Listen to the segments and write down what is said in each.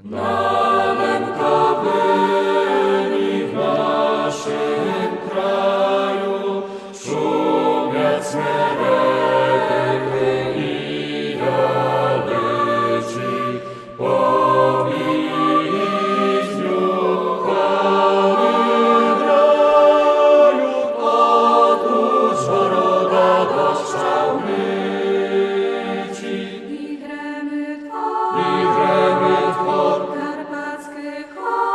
Na lękowymi w naszym kraju szumiać smeredy i jadeci, powinnić duchowych raju, otóż wroga doszczał myci. I gremyt chor,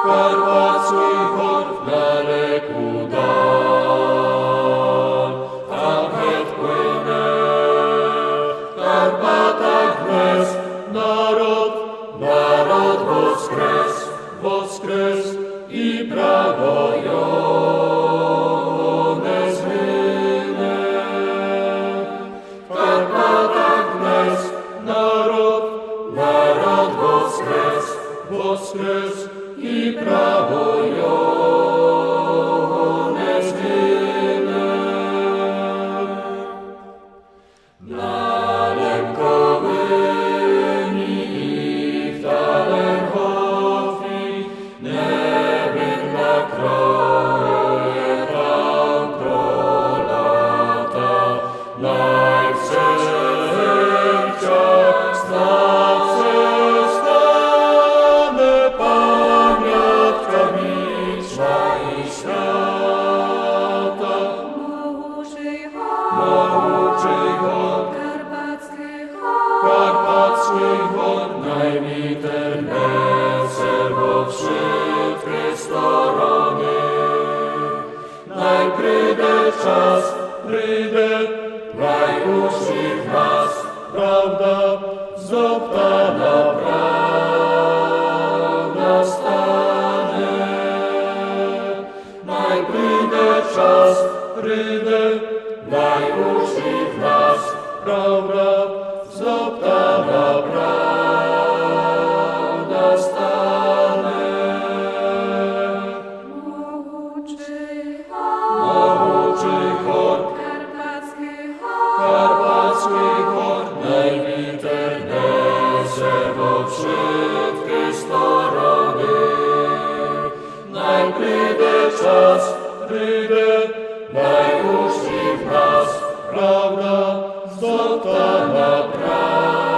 karpacki chor w daleku dal. Tam het płynę, w Karpatach wnes, naród woskres i prawo one zrynę. W Karpatach wnes, naród woskres i prawo one zrynę. Na lękowymi i w Talenhofi nebyt na kroje tam prolata, najwsęciach znawce stanę pamiątka mistrza i świata. Mołuczy chor, karpacki chor, najmiterneser, bo wszystkie strony. Najpryjdę czas, najuższy w nas, prawda, zdobtana prawda stanie. Najpryjdę czas, najuższy w nas, prawda, zdobtana prawda stanie. Mołuczy chor, karpacki chor, najmiterneser, bo wszystkie strony. Najpryjdę czas, najuższy w nas, prawda, zdobtana prawda.